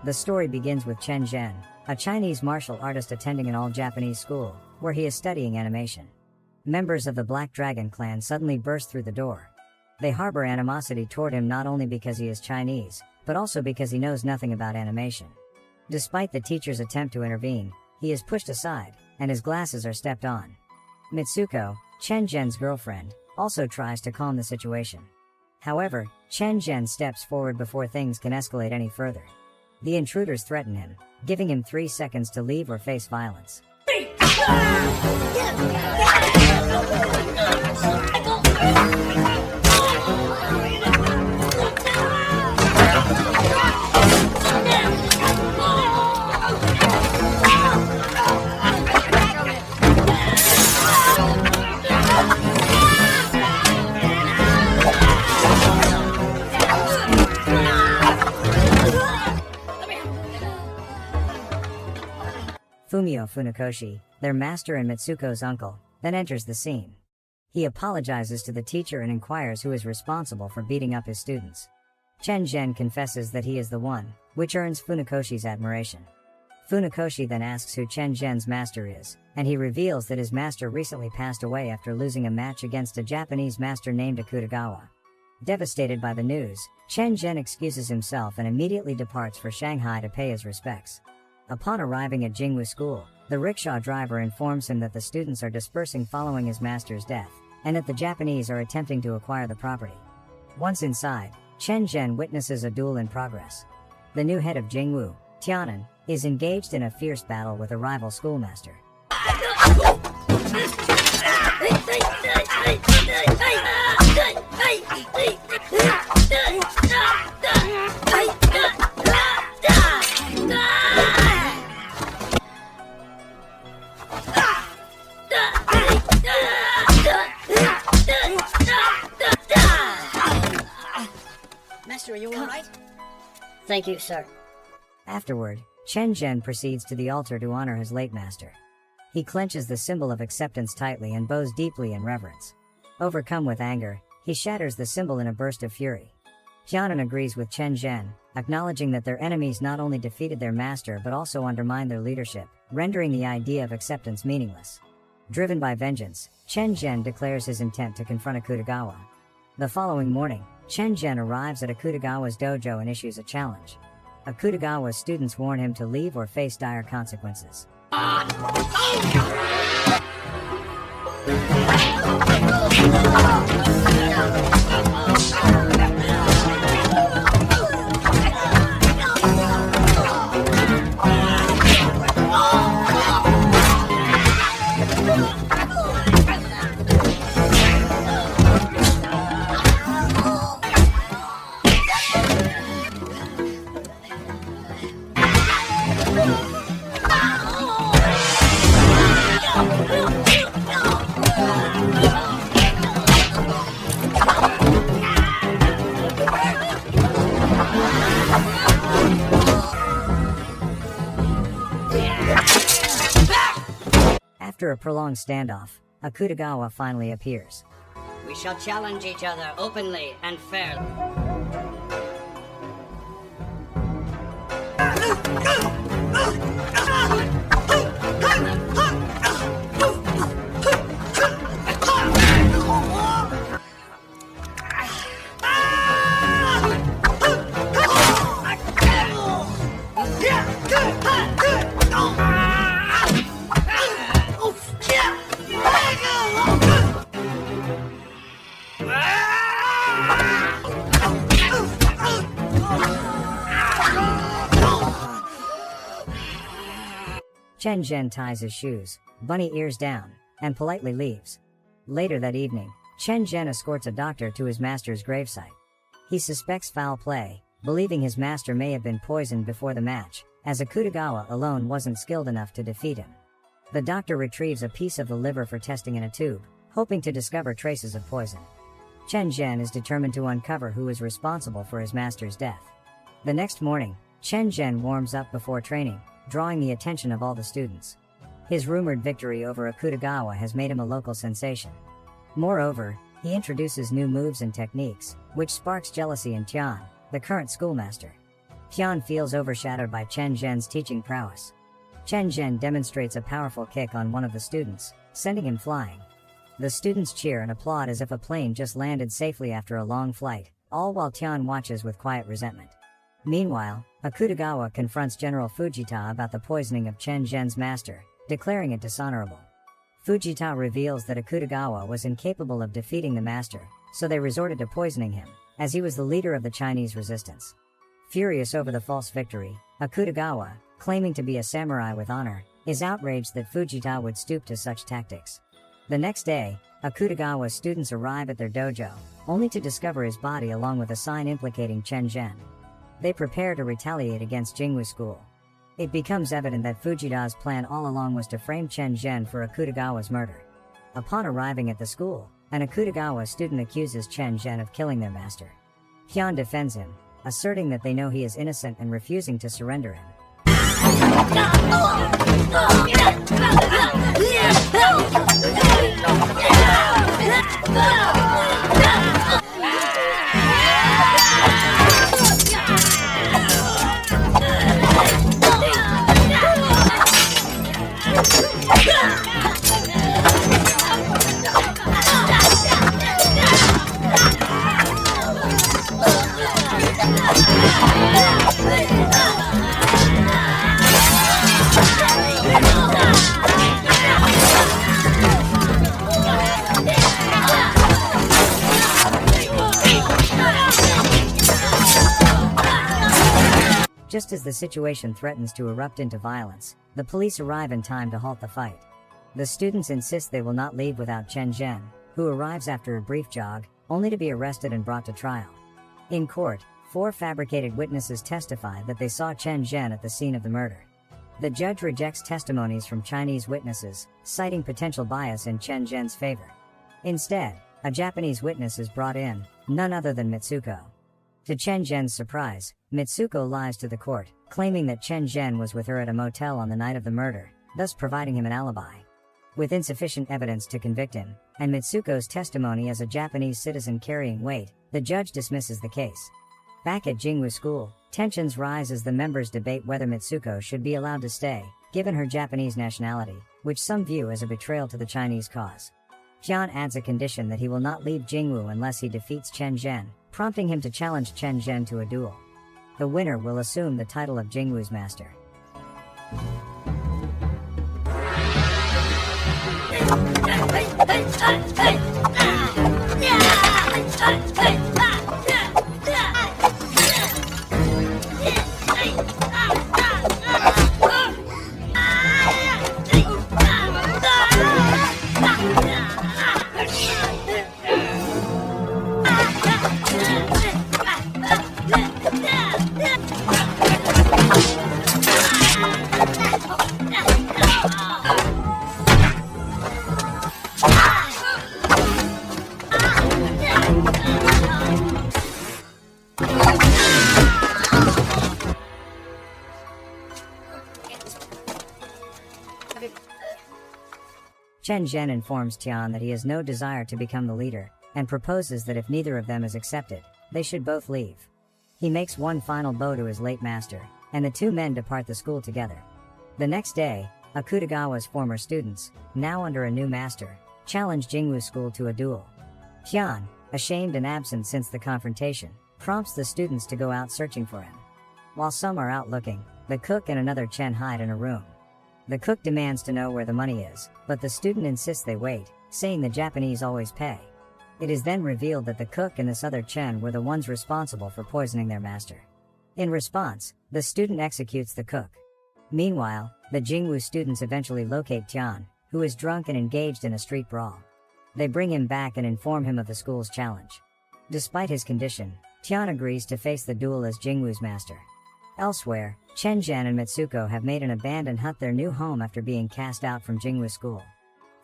The story begins with Chen Zhen, a Chinese martial artist attending an all-Japanese school, where he is studying animation. Members of the Black Dragon clan suddenly burst through the door. They harbor animosity toward him not only because he is Chinese, but also because he knows nothing about animation. Despite the teacher's attempt to intervene, he is pushed aside, and his glasses are stepped on. Mitsuko, Chen Zhen's girlfriend, also tries to calm the situation. However, Chen Zhen steps forward before things can escalate any further. The intruders threaten him, giving him 3 seconds to leave or face violence. Fumio Funakoshi, their master and Mitsuko's uncle, then enters the scene. He apologizes to the teacher and inquires who is responsible for beating up his students. Chen Zhen confesses that he is the one, which earns Funakoshi's admiration. Funakoshi then asks who Chen Zhen's master is, and he reveals that his master recently passed away after losing a match against a Japanese master named Akutagawa. Devastated by the news, Chen Zhen excuses himself and immediately departs for Shanghai to pay his respects. Upon arriving at Jingwu School, the rickshaw driver informs him that the students are dispersing following his master's death, and that the Japanese are attempting to acquire the property. Once inside, Chen Zhen witnesses a duel in progress. The new head of Jingwu, Tianan, is engaged in a fierce battle with a rival schoolmaster. Master, are you alright? Thank you, sir. Afterward, Chen Zhen proceeds to the altar to honor his late master. He clenches the symbol of acceptance tightly and bows deeply in reverence. Overcome with anger, he shatters the symbol in a burst of fury. Tianan agrees with Chen Zhen, acknowledging that their enemies not only defeated their master but also undermined their leadership, rendering the idea of acceptance meaningless. Driven by vengeance, Chen Zhen declares his intent to confront Akutagawa. The following morning, Chen Zhen arrives at Akutagawa's dojo and issues a challenge. Akutagawa's students warn him to leave or face dire consequences. After a prolonged standoff, Akutagawa finally appears. We shall challenge each other openly and fairly. Chen Zhen ties his shoes, bunny ears down, and politely leaves. Later that evening, Chen Zhen escorts a doctor to his master's gravesite. He suspects foul play, believing his master may have been poisoned before the match, as Akutagawa alone wasn't skilled enough to defeat him. The doctor retrieves a piece of the liver for testing in a tube, hoping to discover traces of poison. Chen Zhen is determined to uncover who is responsible for his master's death. The next morning, Chen Zhen warms up before training, drawing the attention of all the students. His rumored victory over Akutagawa has made him a local sensation. Moreover, he introduces new moves and techniques, which sparks jealousy in Tian, the current schoolmaster. Tian feels overshadowed by Chen Zhen's teaching prowess. Chen Zhen demonstrates a powerful kick on one of the students, sending him flying. The students cheer and applaud as if a plane just landed safely after a long flight, all while Tian watches with quiet resentment. Meanwhile, Akutagawa confronts General Fujita about the poisoning of Chen Zhen's master, declaring it dishonorable. Fujita reveals that Akutagawa was incapable of defeating the master, so they resorted to poisoning him, as he was the leader of the Chinese resistance. Furious over the false victory, Akutagawa, claiming to be a samurai with honor, is outraged that Fujita would stoop to such tactics. The next day, Akutagawa's students arrive at their dojo, only to discover his body along with a sign implicating Chen Zhen. They prepare to retaliate against Jingwu School. It becomes evident that Fujita's plan all along was to frame Chen Zhen for Akutagawa's murder. Upon arriving at the school, an Akutagawa student accuses Chen Zhen of killing their master. Tian defends him, asserting that they know he is innocent and refusing to surrender him. Just as the situation threatens to erupt into violence, the police arrive in time to halt the fight. The students insist they will not leave without Chen Zhen, who arrives after a brief jog, only to be arrested and brought to trial. In court, 4 fabricated witnesses testify that they saw Chen Zhen at the scene of the murder. The judge rejects testimonies from Chinese witnesses, citing potential bias in Chen Zhen's favor. Instead, a Japanese witness is brought in, none other than Mitsuko. To Chen Zhen's surprise, Mitsuko lies to the court, claiming that Chen Zhen was with her at a motel on the night of the murder, thus providing him an alibi. With insufficient evidence to convict him, and Mitsuko's testimony as a Japanese citizen carrying weight, the judge dismisses the case. Back at Jingwu School, tensions rise as the members debate whether Mitsuko should be allowed to stay, given her Japanese nationality, which some view as a betrayal to the Chinese cause. Tian adds a condition that he will not leave Jingwu unless he defeats Chen Zhen, prompting him to challenge Chen Zhen to a duel. The winner will assume the title of Jingwu's master. Chen Zhen informs Tian that he has no desire to become the leader, and proposes that if neither of them is accepted, they should both leave. He makes one final bow to his late master, and the 2 men depart the school together. The next day, Akutagawa's former students, now under a new master, challenge Jingwu School to a duel. Tian, ashamed and absent since the confrontation, prompts the students to go out searching for him. While some are out looking, the cook and another Chen hide in a room. The cook demands to know where the money is, but the student insists they wait, saying the Japanese always pay. It is then revealed that the cook and this other Chen were the ones responsible for poisoning their master. In response, the student executes the cook. Meanwhile, the Jingwu students eventually locate Tian, who is drunk and engaged in a street brawl. They bring him back and inform him of the school's challenge. Despite his condition, Tian agrees to face the duel as Jingwu's master. Elsewhere, Chen Zhan and Mitsuko have made an abandoned hut their new home after being cast out from Jingwu's school.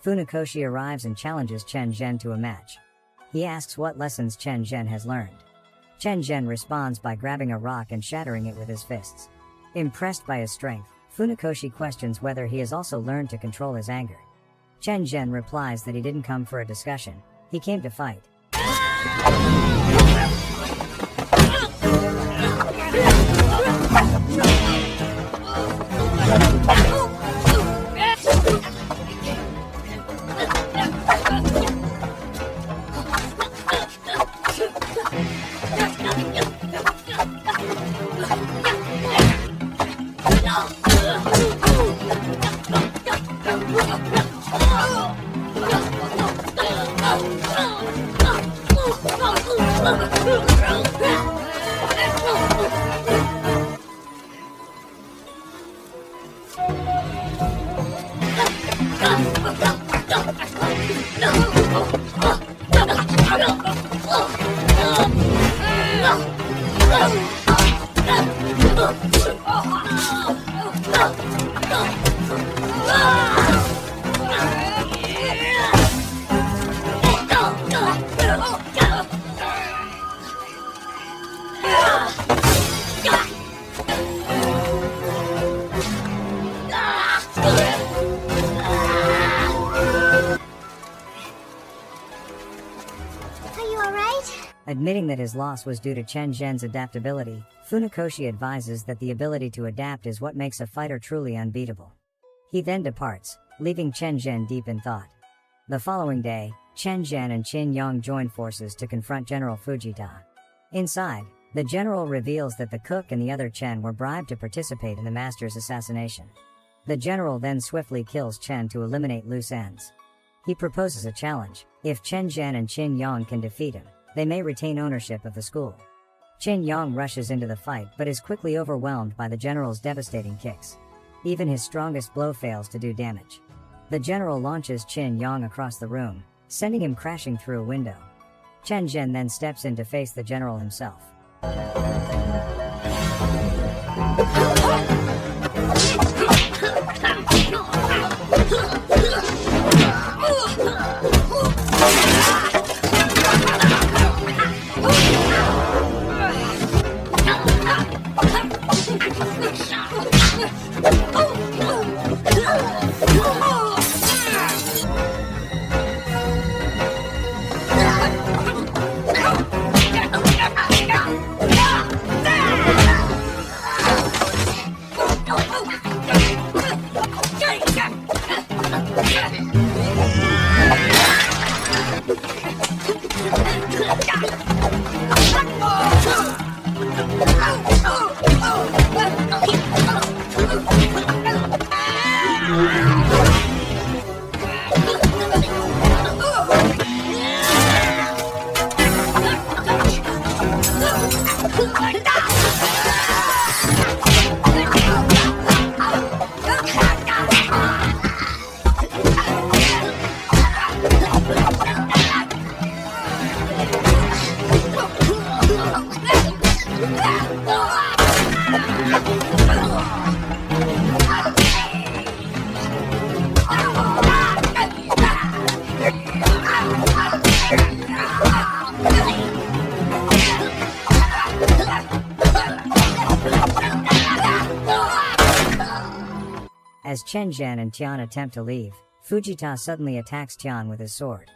Funakoshi arrives and challenges Chen Zhen to a match. He asks what lessons Chen Zhen has learned. Chen Zhen responds by grabbing a rock and shattering it with his fists. Impressed by his strength, Funakoshi questions whether he has also learned to control his anger. Chen Zhen replies that he didn't come for a discussion, he came to fight. Admitting that his loss was due to Chen Zhen's adaptability, Funakoshi advises that the ability to adapt is what makes a fighter truly unbeatable. He then departs, leaving Chen Zhen deep in thought. The following day, Chen Zhen and Qin Yang join forces to confront General Fujita. Inside, the general reveals that the cook and the other Chen were bribed to participate in the master's assassination. The general then swiftly kills Chen to eliminate loose ends. He proposes a challenge: if Chen Zhen and Qin Yang can defeat him, they may retain ownership of the school. Qin Yang rushes into the fight but is quickly overwhelmed by the general's devastating kicks. Even his strongest blow fails to do damage. The general launches Qin Yang across the room, sending him crashing through a window. Chen Zhen then steps in to face the general himself. As Chen Zhen and Tian attempt to leave, Fujita suddenly attacks Tian with his sword.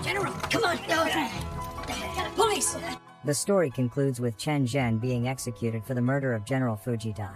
General, come on! Police! The story concludes with Chen Zhen being executed for the murder of General Fujita.